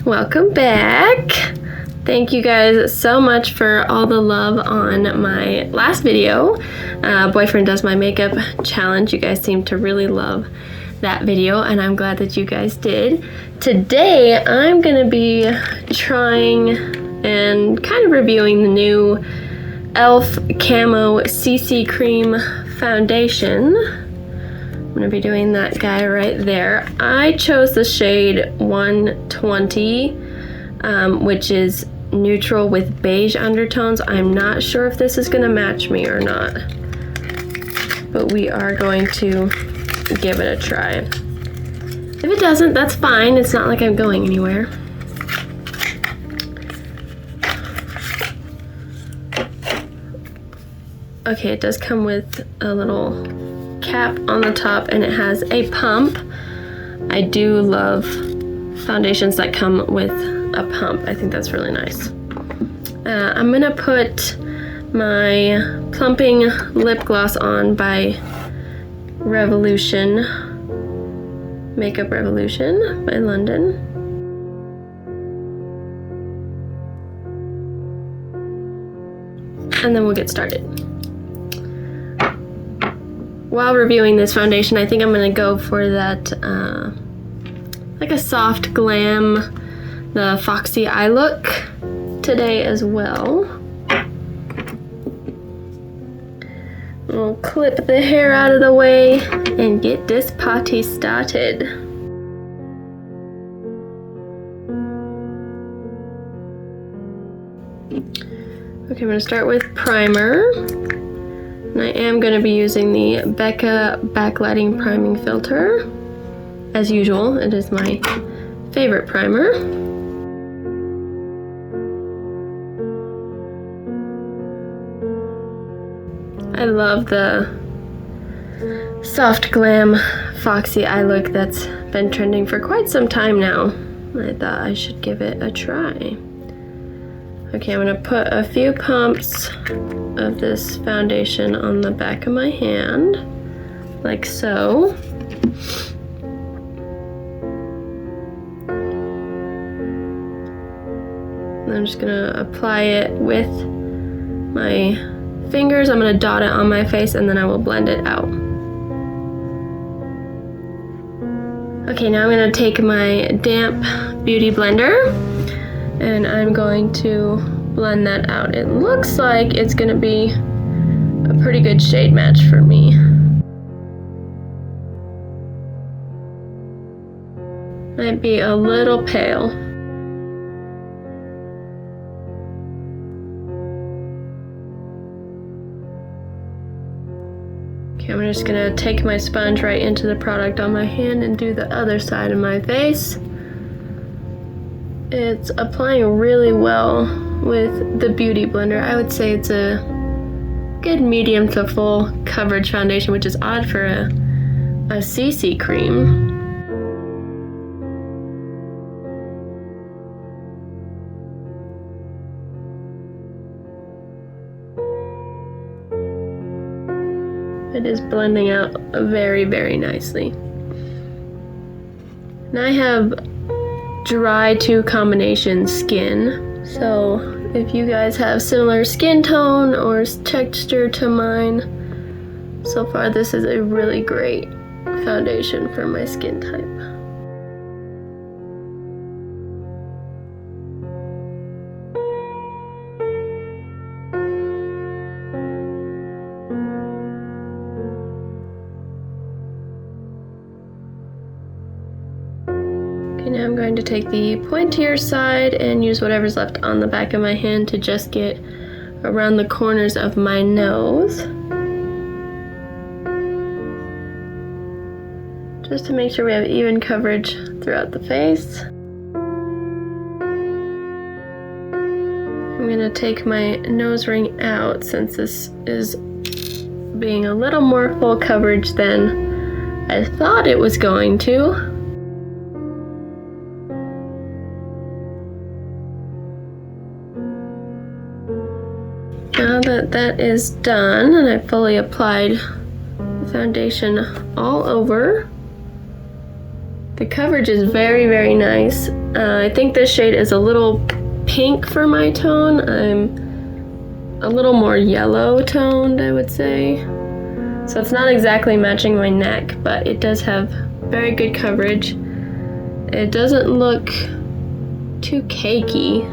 Welcome back. Thank you guys so much for all the love on my last video. Boyfriend Does My Makeup challenge. You guys seem to really love that video, and I'm glad that you guys did. Today I'm gonna be trying and kind of reviewing the new e.l.f. Camo CC Cream Foundation. I'm gonna be doing that guy right there. I chose the shade 120, which is neutral with beige undertones. I'm not sure if this is gonna match me or not, but we are going to give it a try. If it doesn't, that's fine. It's not like I'm going anywhere. Okay, it does come with a little cap on the top and it has a pump. I do love foundations that come with a pump. I think that's really nice. I'm gonna put my plumping lip gloss on by Revolution, Makeup Revolution by London. And then we'll get started. While reviewing this foundation, I think I'm gonna go for that, like a soft glam, the Foxy eye look today as well. We'll clip the hair out of the way and get this party started. Okay, I'm gonna start with primer. And I am going to be using the Becca Backlighting Priming Filter. As usual, it is my favorite primer. I love the soft glam Foxy eye look that's been trending for quite some time now. I thought I should give it a try. Okay, I'm going to put a few pumps of this foundation on the back of my hand, like so. And I'm just gonna apply it with my fingers. I'm gonna dot it on my face and then I will blend it out. Okay, now I'm gonna take my damp beauty blender and I'm going to blend that out. It looks like it's gonna be a pretty good shade match for me. Might be a little pale. Okay, I'm just gonna take my sponge right into the product on my hand and do the other side of my face. It's applying really well with the Beauty Blender. I would say it's a good medium to full coverage foundation, which is odd for a CC cream. It is blending out very, very nicely. And I have dry to combination skin, so if you guys have similar skin tone or texture to mine, so far this is a really great foundation for my skin type. Now I'm going to take the pointier side and use whatever's left on the back of my hand to just get around the corners of my nose. Just to make sure we have even coverage throughout the face. I'm going to take my nose ring out since this is being a little more full coverage than I thought it was going to. Now that that is done and I've fully applied the foundation all over, the coverage is very, very nice. I think this shade is a little pink for my tone. I'm a little more yellow toned, I would say. So it's not exactly matching my neck, but it does have very good coverage. It doesn't look too cakey.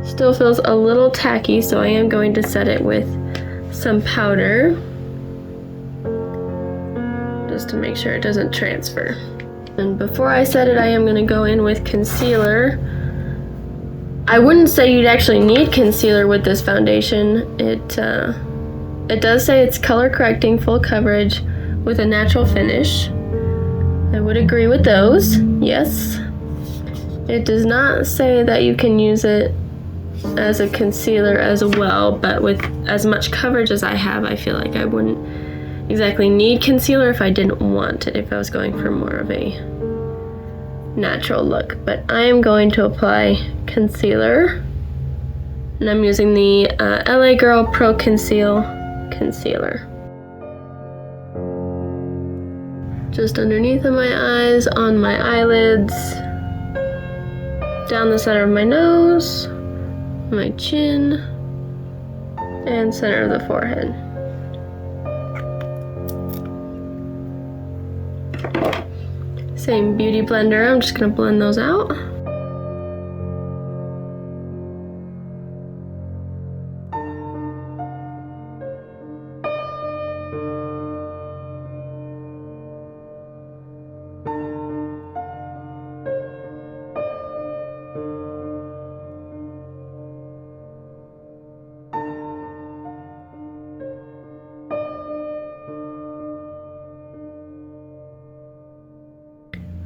Still feels a little tacky, so I am going to set it with some powder just to make sure it doesn't transfer. And before I set it, I am going to go in with concealer. I wouldn't say you'd actually need concealer with this foundation. It does say it's color correcting, full coverage with a natural finish. I would agree with those, yes. It does not say that you can use it as a concealer as well, but with as much coverage as I have, I feel like I wouldn't exactly need concealer if I didn't want it, if I was going for more of a natural look. But I am going to apply concealer, and I'm using the LA Girl Pro Conceal concealer. Just underneath of my eyes, on my eyelids, down the center of my nose, my chin, and center of the forehead. Same beauty blender, I'm just gonna blend those out.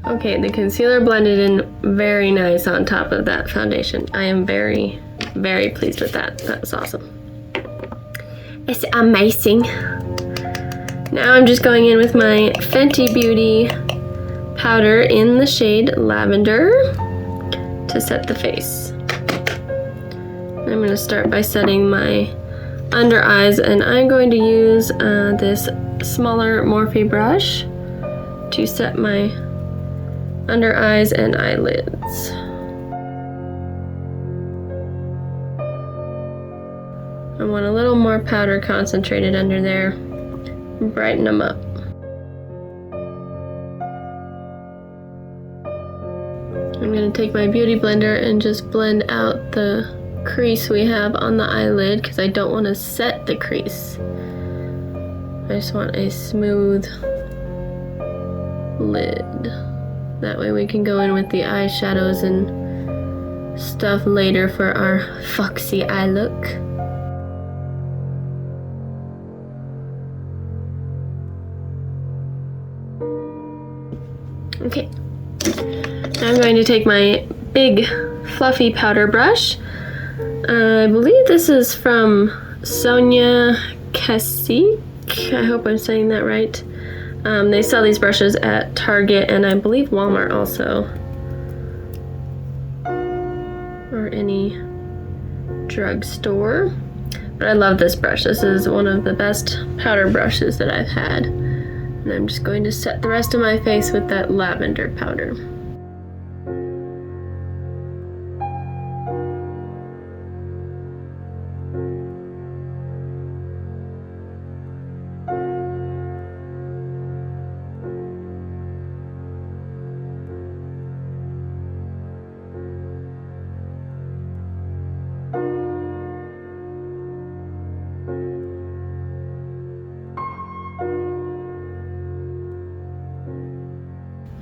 Okay, the concealer blended in very nice on top of that foundation. I am very, very pleased with that. That was awesome. It's amazing. Now I'm just going in with my Fenty Beauty powder in the shade Lavender to set the face. I'm going to start by setting my under eyes, and I'm going to use this smaller Morphe brush to set my under eyes and eyelids. I want a little more powder concentrated under there. Brighten them up. I'm going to take my beauty blender and just blend out the crease we have on the eyelid because I don't want to set the crease. I just want a smooth lid. That way we can go in with the eyeshadows and stuff later for our Foxy eye look. Okay, now I'm going to take my big fluffy powder brush. I believe this is from Sonia Kasic. I hope I'm saying that right. They sell these brushes at Target and I believe Walmart also, or any drugstore. But I love this brush. This is one of the best powder brushes that I've had. And I'm just going to set the rest of my face with that lavender powder.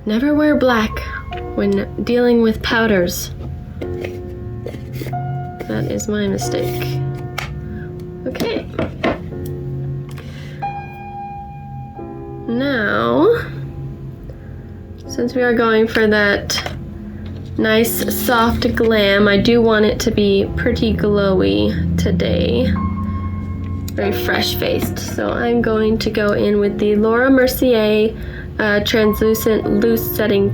Never wear black when dealing with powders. That is my mistake. Okay. Now, since we are going for that nice soft glam, I do want it to be pretty glowy today. Very fresh faced. So I'm going to go in with the Laura Mercier translucent loose setting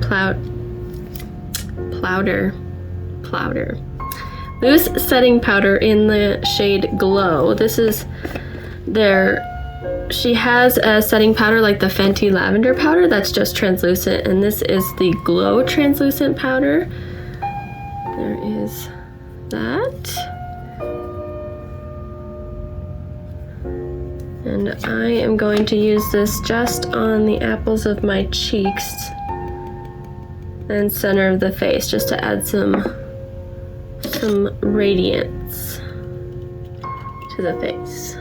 loose setting powder in the shade Glow. This is their she has a setting powder like the Fenty Lavender powder that's just translucent, and this is the Glow translucent powder. There is that. And I am going to use this just on the apples of my cheeks and center of the face, just to add some radiance to the face.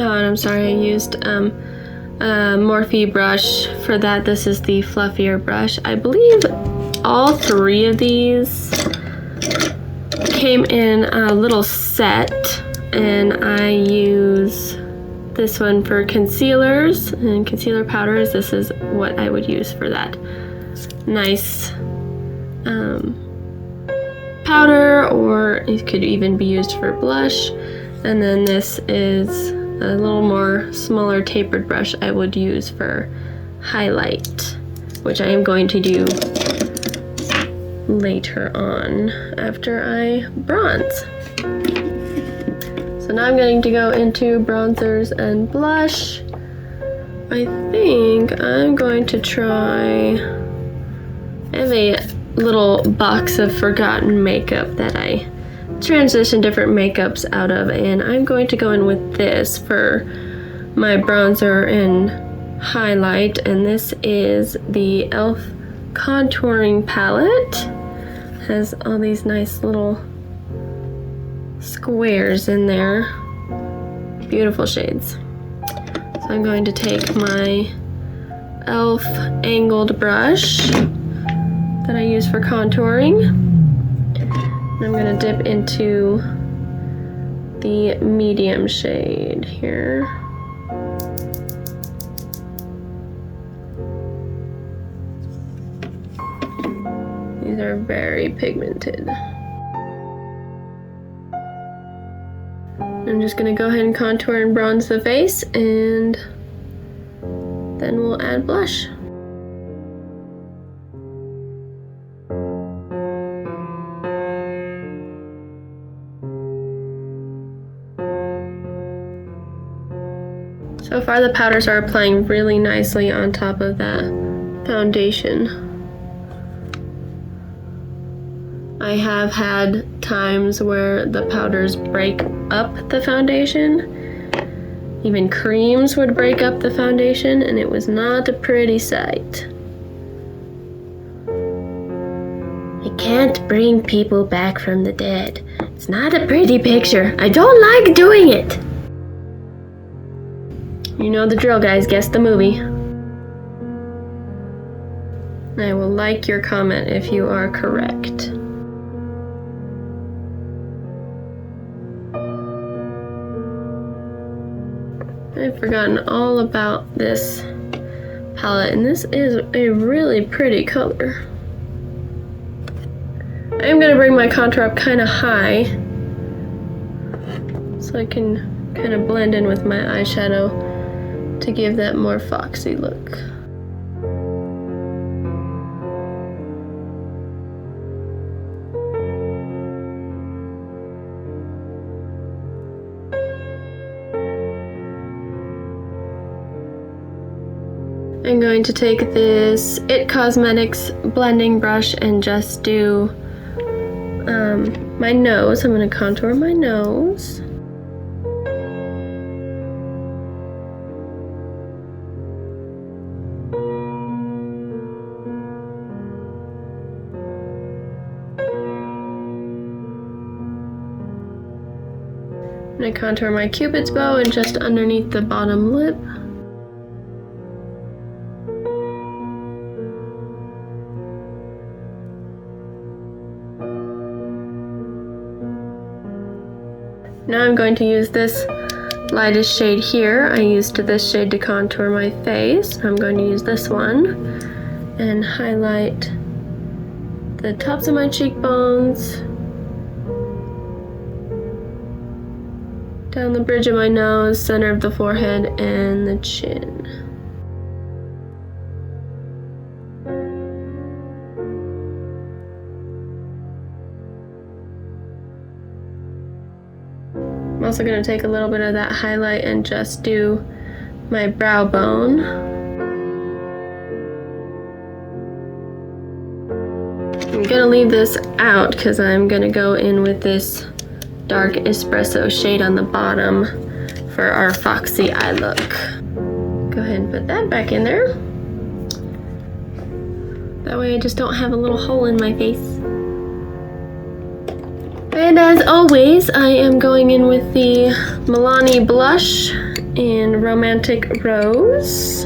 Oh, and I'm sorry, I used a Morphe brush for that. This is the fluffier brush. I believe all three of these came in a little set, and I use this one for concealers and concealer powders. This is what I would use for that nice powder, or it could even be used for blush. And then this is a little more smaller tapered brush I would use for highlight, which I am going to do later on after I bronze. So now I'm going to go into bronzers and blush. I think I'm going to try, I have a little box of forgotten makeup that I transition different makeups out of, and I'm going to go in with this for my bronzer and highlight, and this is the e.l.f. contouring palette. It has all these nice little squares in there, beautiful shades. So I'm going to take my e.l.f. angled brush that I use for contouring. I'm going to dip into the medium shade here. These are very pigmented. I'm just going to go ahead and contour and bronze the face, and then we'll add blush. So far the powders are applying really nicely on top of that foundation. I have had times where the powders break up the foundation. Even creams would break up the foundation, and it was not a pretty sight. I can't bring people back from the dead. It's not a pretty picture. I don't like doing it. You know the drill, guys. Guess the movie. I will like your comment if you are correct. I've forgotten all about this palette, and this is a really pretty color. I'm going to bring my contour up kind of high so I can kind of blend in with my eyeshadow to give that more foxy look. I'm going to take this IT Cosmetics blending brush and just do my nose. I'm going to contour my nose. I'm going to contour my Cupid's bow and just underneath the bottom lip. Now I'm going to use this lightest shade here. I used this shade to contour my face. I'm going to use this one and highlight the tops of my cheekbones, down the bridge of my nose, center of the forehead, and the chin. I'm also going to take a little bit of that highlight and just do my brow bone. I'm going to leave this out because I'm going to go in with this dark espresso shade on the bottom for our Foxy eye look. Go ahead and put that back in there. That way I just don't have a little hole in my face. And as always, I am going in with the Milani blush in Romantic Rose.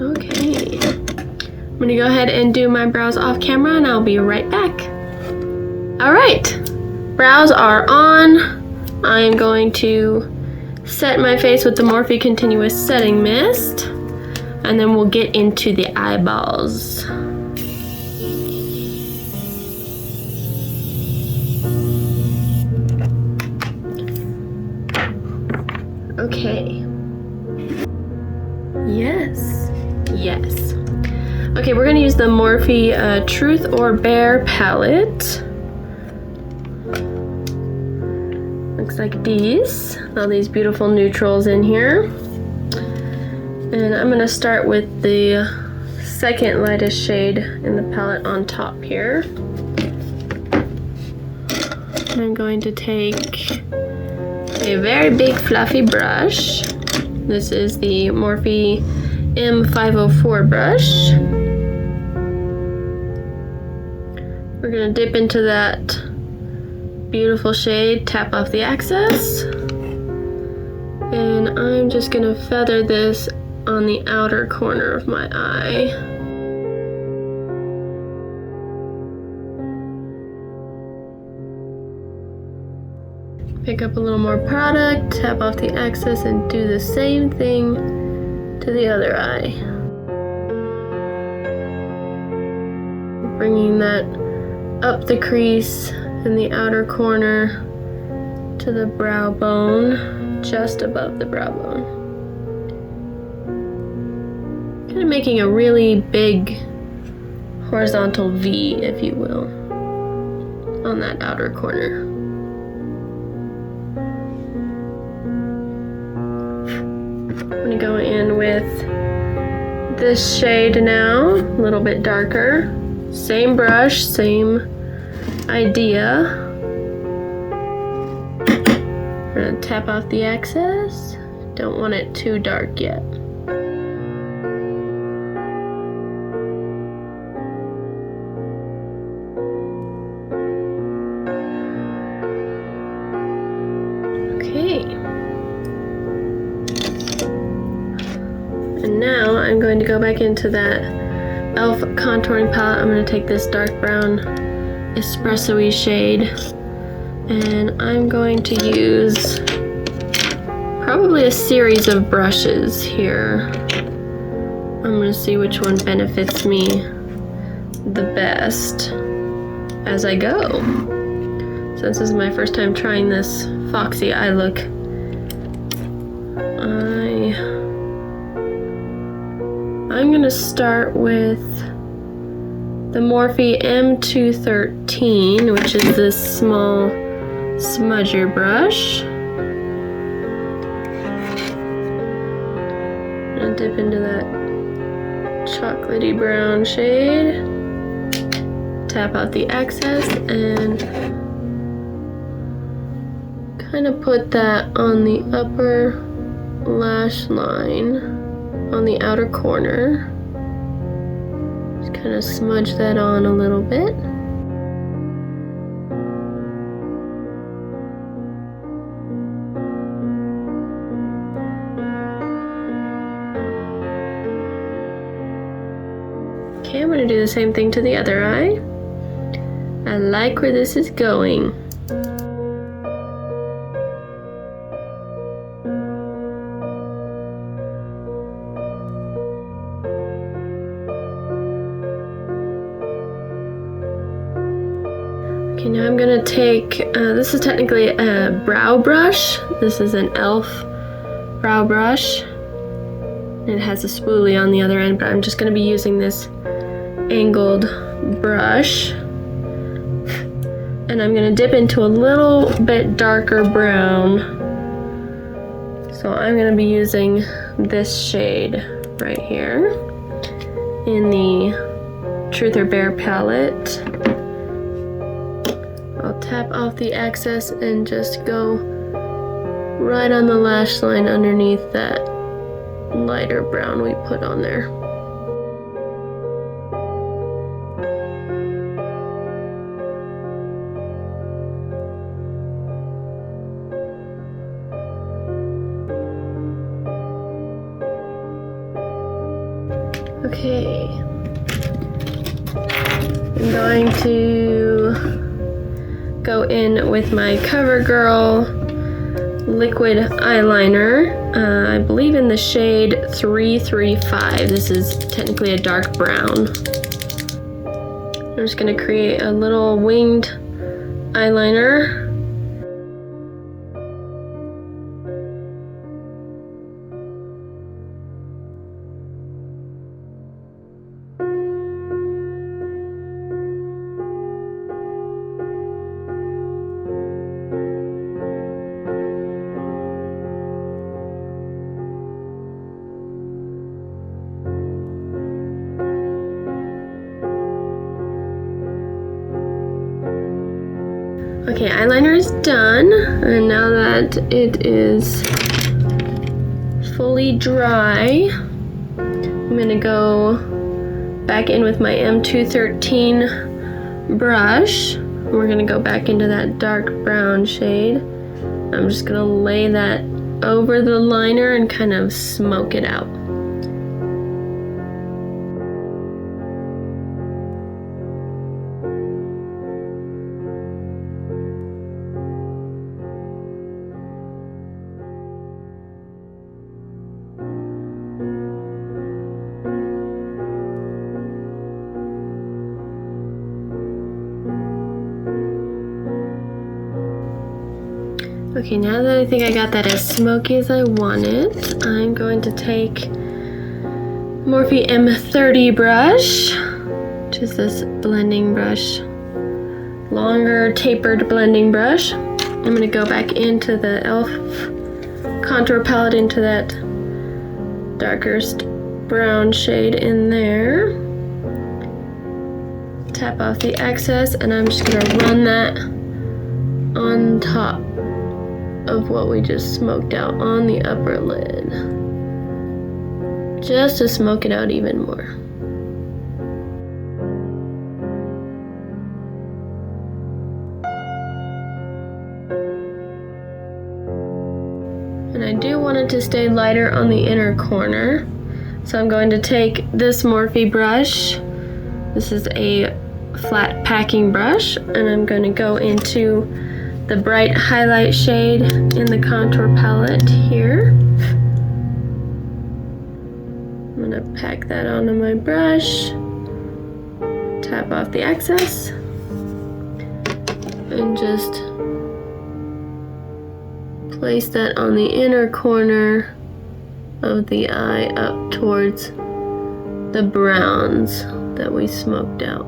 Okay, I'm gonna go ahead and do my brows off camera and I'll be right back. All right, brows are on. I am going to set my face with the Morphe Continuous Setting Mist, and then we'll get into the eyeballs. Okay. Yes. Okay, we're gonna use the Morphe Truth or Bare palette. Looks like these. All these beautiful neutrals in here. And I'm gonna start with the second lightest shade in the palette on top here. I'm going to take a very big fluffy brush. This is the Morphe M504 brush. We're gonna dip into that beautiful shade, tap off the excess, and I'm just gonna feather this on the outer corner of my eye. Pick up a little more product, tap off the excess, and do the same thing to the other eye. Bringing that up the crease in the outer corner to the brow bone, just above the brow bone. Kind of making a really big horizontal V, if you will, on that outer corner. I'm gonna go in with this shade now, a little bit darker. Same brush, same idea. I'm gonna tap off the excess. Don't want it too dark yet. Okay. And now I'm going to go back into that e.l.f. contouring palette. I'm going to take this dark brown espresso-y shade, and I'm going to use probably a series of brushes here. I'm going to see which one benefits me the best as I go. Since this is my first time trying this Foxy eye look, I'm going to start with the Morphe M213, which is this small smudger brush. I'm going to dip into that chocolatey brown shade, tap out the excess, and kind of put that on the upper lash line on the outer corner. Just kind of smudge that on a little bit. Okay, I'm going to do the same thing to the other eye. I like where this is going. Okay, now I'm gonna take, this is technically a brow brush. This is an e.l.f. brow brush. It has a spoolie on the other end, but I'm just gonna be using this angled brush. And I'm gonna dip into a little bit darker brown. So I'm gonna be using this shade right here in the Truth or Bare palette. I'll tap off the excess and just go right on the lash line underneath that lighter brown we put on there. Okay, I'm going to go in with my CoverGirl liquid eyeliner. I believe in the shade 335. This is technically a dark brown. I'm just going to create a little winged eyeliner. Okay, eyeliner is done, and now that it is fully dry, I'm gonna go back in with my M213 brush. We're gonna go back into that dark brown shade. I'm just gonna lay that over the liner and kind of smoke it out. Okay, now that I think I got that as smoky as I want it, I'm going to take Morphe M30 brush, which is this blending brush, longer tapered blending brush. I'm going to go back into the e.l.f. contour palette, into that darkest brown shade in there. Tap off the excess, and I'm just going to run that on top of what we just smoked out on the upper lid, just to smoke it out even more. And I do want it to stay lighter on the inner corner, so I'm going to take this Morphe brush. This is a flat packing brush, and I'm going to go into the bright highlight shade in the contour palette here. I'm gonna pack that onto my brush, tap off the excess, and just place that on the inner corner of the eye up towards the browns that we smoked out.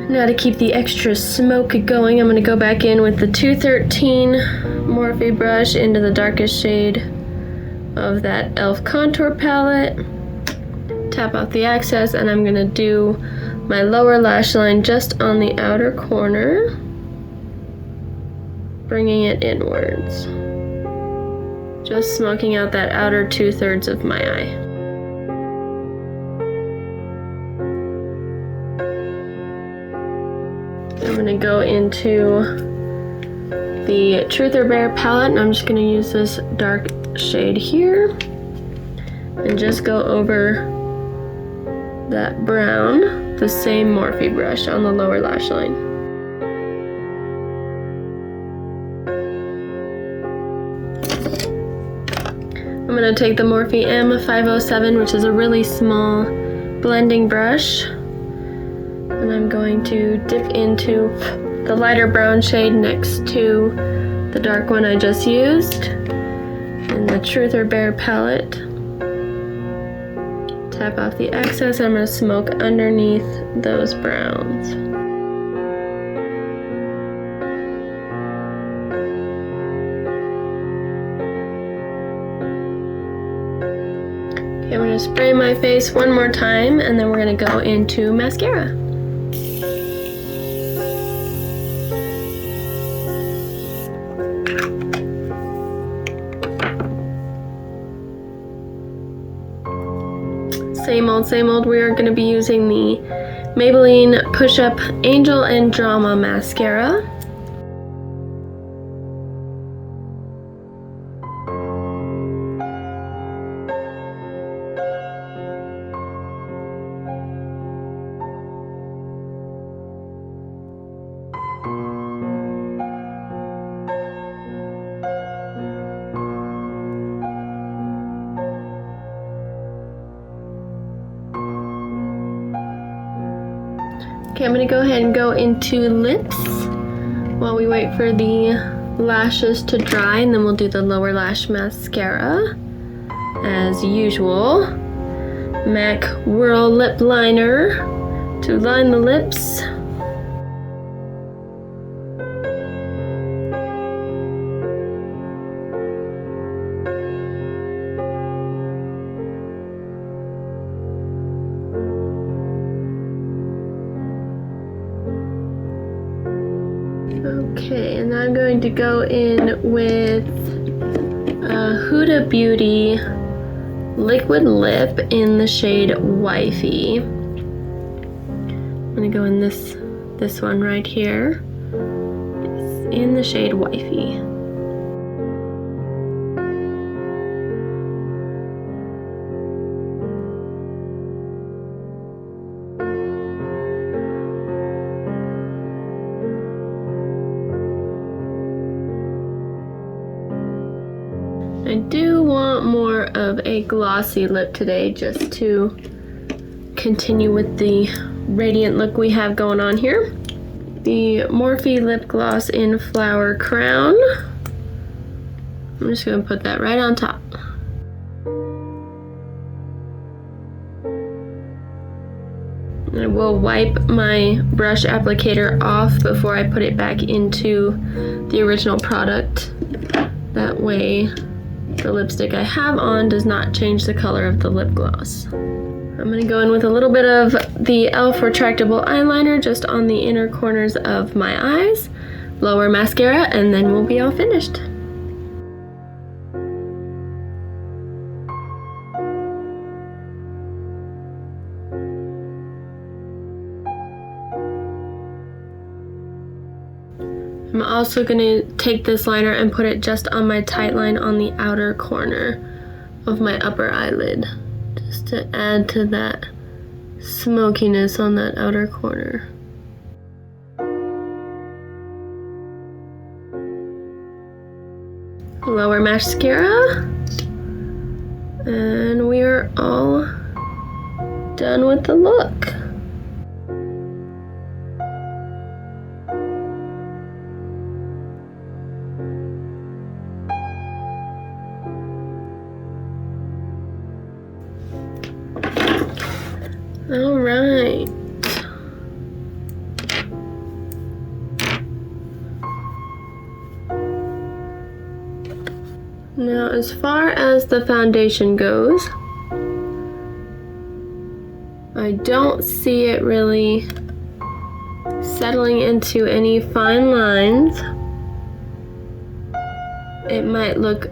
Now to keep the extra smoke going, I'm going to go back in with the 213 Morphe brush into the darkest shade of that e.l.f. contour palette. Tap off the excess, and I'm going to do my lower lash line just on the outer corner, bringing it inwards. Just smoking out that outer 2/3 of my eye. I'm gonna go into the Truth or Bare palette, and I'm just gonna use this dark shade here and just go over that brown, the same Morphe brush on the lower lash line. I'm gonna take the Morphe M507, which is a really small blending brush, and I'm going to dip into the lighter brown shade next to the dark one I just used in the Truth or Bare palette. Tap off the excess. I'm going to smoke underneath those browns. Okay, I'm going to spray my face one more time, and then we're going to go into mascara. Same old, we are going to be using the Maybelline Push Up Angel and Drama Mascara. Okay, I'm going to go ahead and go into lips while we wait for the lashes to dry, and then we'll do the lower lash mascara. As usual, MAC Whirl Lip Liner to line the lips. Okay, and I'm going to go in with Huda Beauty Liquid Lip in the shade Wifey. I'm going to go in this one right here. It's in the shade Wifey. I do want more of a glossy lip today, just to continue with the radiant look we have going on here. The Morphe lip gloss in Flower Crown. I'm just going to put that right on top. I will wipe my brush applicator off before I put it back into the original product. That way the lipstick I have on does not change the color of the lip gloss. I'm going to go in with a little bit of the e.l.f. retractable eyeliner just on the inner corners of my eyes, lower mascara, and then we'll be all finished. I'm also going to take this liner and put it just on my tight line on the outer corner of my upper eyelid, just to add to that smokiness on that outer corner. Lower mascara, and we are all done with the look. All right. Now, as far as the foundation goes, I don't see it really settling into any fine lines. It might look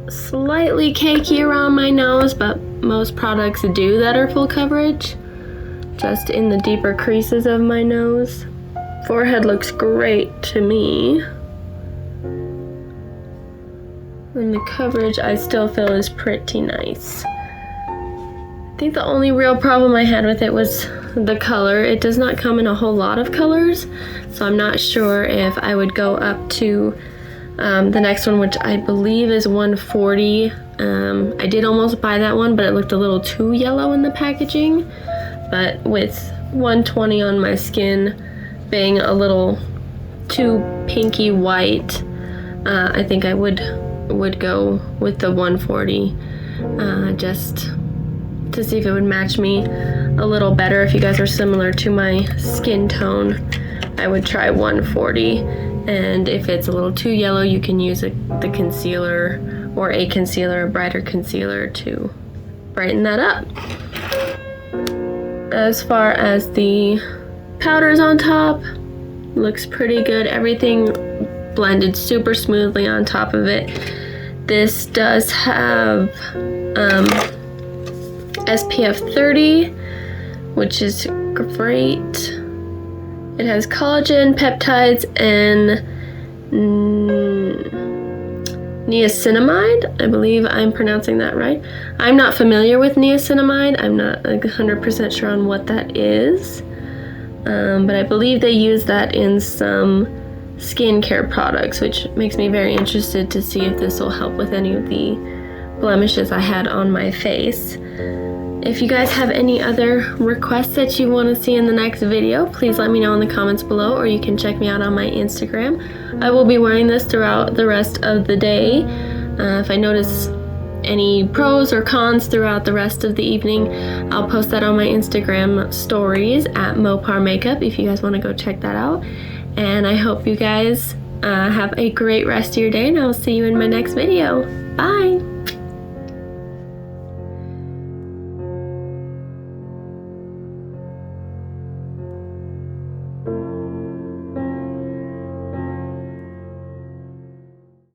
slightly cakey around my nose, but most products do that are full coverage, just in the deeper creases of my nose. Forehead looks great to me. And the coverage I still feel is pretty nice. I think the only real problem I had with it was the color. It does not come in a whole lot of colors, so I'm not sure if I would go up to the next one, which I believe is 140. I did almost buy that one, but it looked a little too yellow in the packaging. But with 120 on my skin being a little too pinky white, I think I would go with the 140 just to see if it would match me a little better. If you guys are similar to my skin tone, I would try 140, and if it's a little too yellow, you can use the concealer or a concealer, a brighter concealer, to brighten that up. As far as the powders on top, looks pretty good. Everything blended super smoothly on top of it. This does have SPF 30, which is great. It has collagen, peptides, and niacinamide. I believe I'm pronouncing that right. I'm not familiar with niacinamide. I'm not like 100% sure on what that is. But I believe they use that in some skincare products, which makes me very interested to see if this will help with any of the blemishes I had on my face. If you guys have any other requests that you want to see in the next video, please let me know in the comments below, or you can check me out on my Instagram. I will be wearing this throughout the rest of the day. If I notice any pros or cons throughout the rest of the evening, I'll post that on my Instagram stories at Mopar Makeup if you guys want to go check that out. And I hope you guys have a great rest of your day, and I'll see you in my next video. Bye!